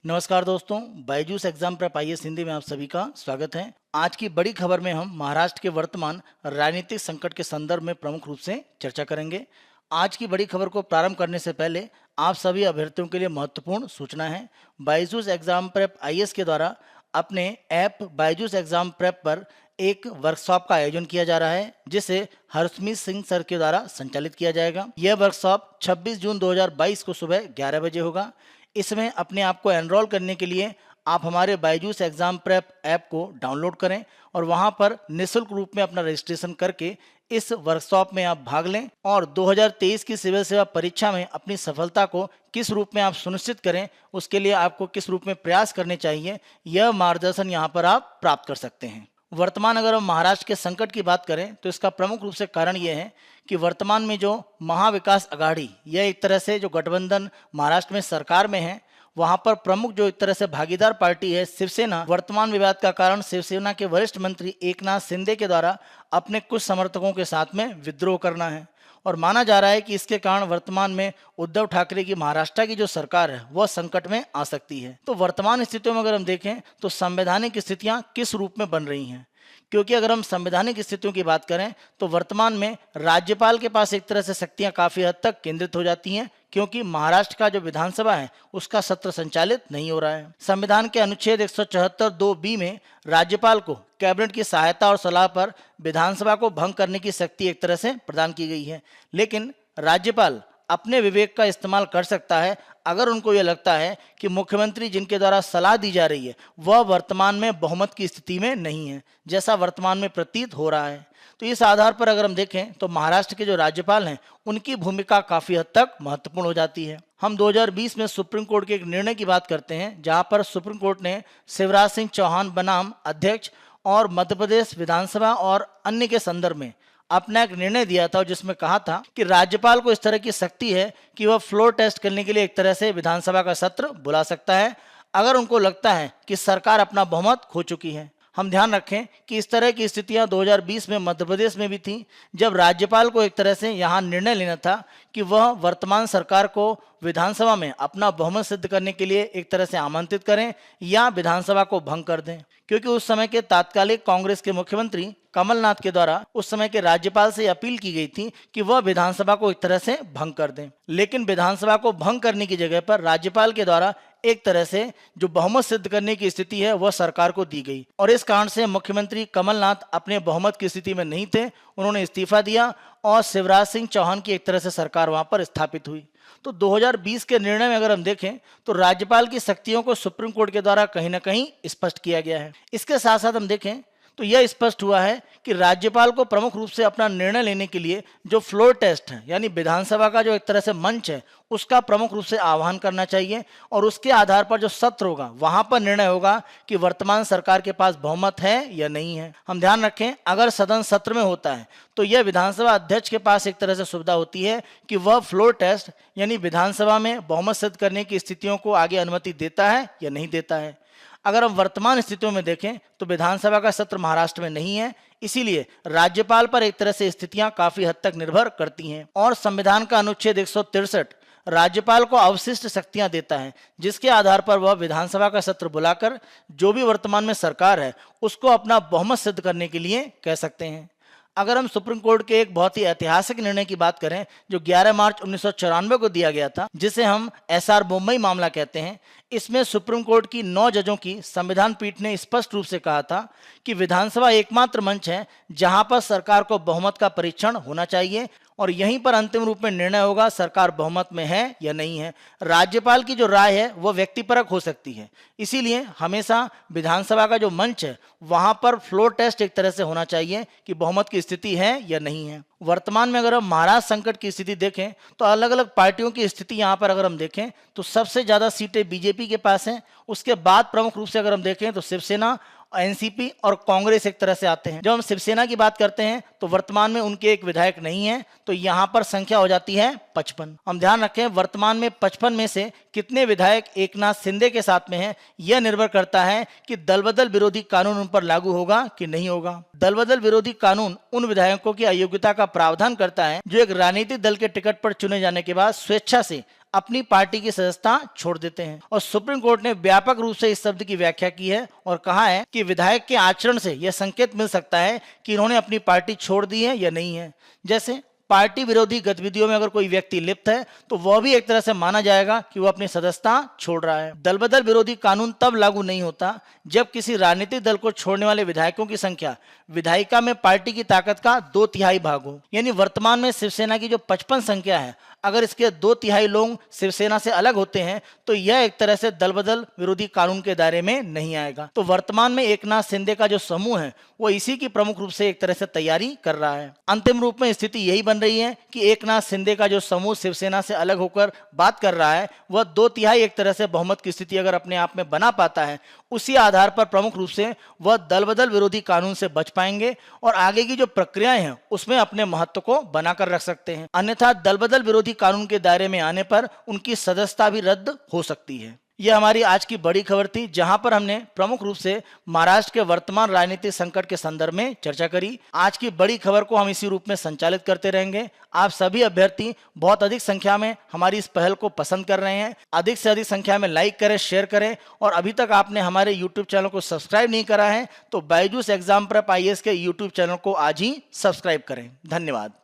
नमस्कार दोस्तों, Byju's exam prep IAS Hindi में आप सभी का स्वागत है। आज की बड़ी खबर में हम महाराष्ट्र के वर्तमान राजनीतिक संकट के संदर्भ में प्रमुख रूप से चर्चा करेंगे। आज की बड़ी खबर को प्रारंभ करने से पहले आप सभी अभ्यर्थियों के लिए महत्वपूर्ण सूचना है। बायजूस एग्जाम प्रेप आईएएस के द्वारा अपने ऐप बायजूस एग्जाम प्रेप पर एक वर्कशॉप का आयोजन किया जा रहा है, जिसे हरसमीत सिंह सर के द्वारा संचालित किया जाएगा। यह वर्कशॉप 26 जून 2022 को सुबह 11 बजे होगा। इसमें अपने आप को एनरोल करने के लिए आप हमारे बायजूस एग्जाम प्रेप ऐप को डाउनलोड करें और वहां पर निःशुल्क रूप में अपना रजिस्ट्रेशन करके इस वर्कशॉप में आप भाग लें और 2023 की सिविल सेवा परीक्षा में अपनी सफलता को किस रूप में आप सुनिश्चित करें, उसके लिए आपको किस रूप में प्रयास करने चाहिए, यह मार्गदर्शन यहाँ पर आप प्राप्त कर सकते हैं। वर्तमान अगर हम महाराष्ट्र के संकट की बात करें तो इसका प्रमुख रूप से कारण यह है कि वर्तमान में जो महाविकास अघाड़ी, यह एक तरह से जो गठबंधन महाराष्ट्र में सरकार में है, वहां पर प्रमुख जो एक तरह से भागीदार पार्टी है शिवसेना, वर्तमान विवाद का कारण शिवसेना के वरिष्ठ मंत्री एकनाथ शिंदे के द्वारा अपने कुछ समर्थकों के साथ में विद्रोह करना है और माना जा रहा है कि इसके कारण वर्तमान में उद्धव ठाकरे की महाराष्ट्र की जो सरकार है वह संकट में आ सकती है। तो वर्तमान स्थितियों में अगर हम देखें तो संवैधानिक स्थितियां किस रूप में बन रही हैं, क्योंकि अगर हम संवैधानिक स्थितियों की बात करें तो वर्तमान में राज्यपाल के पास एक तरह से शक्तियां काफी हद तक केंद्रित हो जाती हैं, क्योंकि महाराष्ट्र का जो विधानसभा है उसका सत्र संचालित नहीं हो रहा है। संविधान के अनुच्छेद 174(2)(b) में राज्यपाल को कैबिनेट की सहायता और सलाह पर विधानसभा को भंग करने की शक्ति एक तरह से प्रदान की गई है, लेकिन राज्यपाल अपने विवेक का इस्तेमाल कर सकता है अगर उनको यह लगता है कि मुख्यमंत्री जिनके द्वारा सलाह दी जा रही है वह वर्तमान में बहुमत की स्थिति में नहीं है, जैसा वर्तमान में प्रतीत हो रहा है। तो इस आधार पर अगर हम देखें तो महाराष्ट्र के जो राज्यपाल हैं उनकी भूमिका काफी हद तक महत्वपूर्ण हो जाती है। हम 2020 में सुप्रीम कोर्ट के एक निर्णय की बात करते हैं, जहां पर सुप्रीम कोर्ट ने शिवराज सिंह चौहान बनाम अध्यक्ष और मध्य प्रदेश विधानसभा और अन्य के संदर्भ में अपना एक निर्णय दिया था, जिसमें कहा था कि राज्यपाल को इस तरह की शक्ति है कि वह फ्लोर टेस्ट करने के लिए एक तरह से विधानसभा का सत्र बुला सकता है अगर उनको लगता है कि सरकार अपना बहुमत खो चुकी है। हम ध्यान रखें कि इस तरह की स्थितियां 2020 में मध्य प्रदेश में भी थी, जब राज्यपाल को एक तरह से यहां निर्णय लेना था कि वह वर्तमान सरकार को विधानसभा में अपना बहुमत सिद्ध करने के लिए एक तरह से आमंत्रित करें या विधानसभा को भंग कर दें, क्योंकि उस समय के तात्कालिक कांग्रेस के मुख्यमंत्री कमलनाथ के द्वारा उस समय के राज्यपाल से अपील की गई थी कि वह विधानसभा को एक तरह से भंग कर दें। लेकिन विधानसभा को भंग करने की जगह पर राज्यपाल के द्वारा एक तरह से जो बहुमत सिद्ध करने की स्थिति है वह सरकार को दी गई और इस कारण से मुख्यमंत्री कमलनाथ अपने बहुमत की स्थिति में नहीं थे, उन्होंने इस्तीफा दिया और शिवराज सिंह चौहान की एक तरह से सरकार वहां पर स्थापित हुई। तो 2020 के निर्णय में अगर हम देखें तो राज्यपाल की शक्तियों को सुप्रीम कोर्ट के द्वारा कहीं ना कहीं स्पष्ट किया गया है। इसके साथ साथ हम देखें तो यह स्पष्ट हुआ है कि राज्यपाल को प्रमुख रूप से अपना निर्णय लेने के लिए जो फ्लोर टेस्ट है, यानी विधानसभा का जो एक तरह से मंच है, उसका प्रमुख रूप से आह्वान करना चाहिए और उसके आधार पर जो सत्र होगा वहां पर निर्णय होगा कि वर्तमान सरकार के पास बहुमत है या नहीं है। हम ध्यान रखें, अगर सदन सत्र में होता है तो यह विधानसभा अध्यक्ष के पास एक तरह से सुविधा होती है कि वह फ्लोर टेस्ट यानी विधानसभा में बहुमत सिद्ध करने की स्थितियों को आगे अनुमति देता है या नहीं देता है। अगर हम वर्तमान स्थितियों में देखें तो विधानसभा का सत्र महाराष्ट्र में नहीं है, इसीलिए राज्यपाल पर एक तरह से स्थितियां काफी हद तक निर्भर करती हैं और संविधान का अनुच्छेद 163 राज्यपाल को अवशिष्ट शक्तियां देता है, जिसके आधार पर वह विधानसभा का सत्र बुलाकर जो भी वर्तमान में सरकार है उसको अपना बहुमत सिद्ध करने के लिए कह सकते हैं। अगर हम सुप्रीम कोर्ट के एक बहुत ही ऐतिहासिक निर्णय की बात करें जो 11 मार्च 1994 को दिया गया था, जिसे हम एसआर बोम्मई मामला कहते हैं, इसमें सुप्रीम कोर्ट की 9 जजों की संविधान पीठ ने स्पष्ट रूप से कहा था कि विधानसभा एकमात्र मंच है जहां पर सरकार को बहुमत का परीक्षण होना चाहिए और यहीं पर अंतिम रूप में निर्णय होगा सरकार बहुमत में है या नहीं है। राज्यपाल की जो राय है वह व्यक्तिपरक हो सकती है, इसीलिए हमेशा विधानसभा का जो मंच है वहां पर फ्लोर टेस्ट एक तरह से होना चाहिए कि बहुमत की स्थिति है या नहीं है। वर्तमान में अगर हम महाराष्ट्र संकट की स्थिति देखें तो अलग अलग पार्टियों की स्थिति यहाँ पर अगर हम देखें तो सबसे ज्यादा सीटें बीजेपी के पास हैं, उसके बाद प्रमुख रूप से अगर हम देखें तो शिवसेना, एनसीपी और कांग्रेस एक तरह से आते हैं। जब हम शिवसेना की बात करते हैं तो वर्तमान में उनके एक विधायक नहीं है, तो यहाँ पर संख्या हो जाती है 55। हम ध्यान रखें, वर्तमान में 55 में से कितने विधायक एकनाथ शिंदे के साथ में हैं, यह निर्भर करता है कि दल बदल विरोधी कानून उन पर लागू होगा कि नहीं होगा। दल बदल विरोधी कानून उन विधायकों की अयोग्यता का प्रावधान करता है जो एक राजनीतिक दल के टिकट पर चुने जाने के बाद स्वेच्छा से अपनी पार्टी की सदस्यता छोड़ देते हैं। और सुप्रीम कोर्ट ने व्यापक रूप से इस शब्द की व्याख्या की है और कहा है कि विधायक के आचरण से यह संकेत मिल सकता है कि इन्होंने अपनी पार्टी छोड़ दी है या नहीं है। जैसे पार्टी विरोधी गतिविधियों में अगर कोई व्यक्ति लिप्त है तो वह भी एक तरह से माना जाएगा कि वह अपनी सदस्यता छोड़ रहा है। दल बदल विरोधी कानून तब लागू नहीं होता जब किसी राजनीतिक दल को छोड़ने वाले विधायकों की संख्या विधायिका में पार्टी की ताकत का 2/3 भाग हो। यानी वर्तमान में शिवसेना की जो 55 संख्या है, अगर इसके 2/3 लोग शिवसेना से अलग होते हैं तो यह एक तरह से दल बदल विरोधी कानून के दायरे में नहीं आएगा। तो वर्तमान में एकनाथ शिंदे का जो समूह है वो इसी की प्रमुख रूप से एक तरह से तैयारी कर रहा है। अंतिम रूप में स्थिति यही बन रही है कि एकनाथ शिंदे का जो समूह शिवसेना से अलग होकर बात कर रहा है वह 2/3 एक तरह से बहुमत की स्थिति अगर अपने आप में बना पाता है, उसी आधार पर प्रमुख रूप से वह दल बदल विरोधी कानून से बच पाएंगे और आगे की जो प्रक्रियाएं हैं उसमें अपने महत्व को बनाकर रख सकते हैं। अन्यथा दल बदल विरोधी कानून के दायरे में आने पर उनकी सदस्यता भी रद्द हो सकती है। यह हमारी आज की बड़ी खबर थी, जहां पर हमने प्रमुख रूप से महाराष्ट्र के वर्तमान राजनीतिक संकट के संदर्भ में चर्चा करी। आज की बड़ी खबर को हम इसी रूप में संचालित करते रहेंगे। आप सभी अभ्यर्थी बहुत अधिक संख्या में हमारी इस पहल को पसंद कर रहे हैं। अधिक से अधिक संख्या में लाइक करें, शेयर करें और अभी तक आपने हमारे यूट्यूब चैनल को सब्सक्राइब नहीं करा है तो बायजूस एग्जाम प्रेप IAS के यूट्यूब चैनल को आज ही सब्सक्राइब करें। धन्यवाद।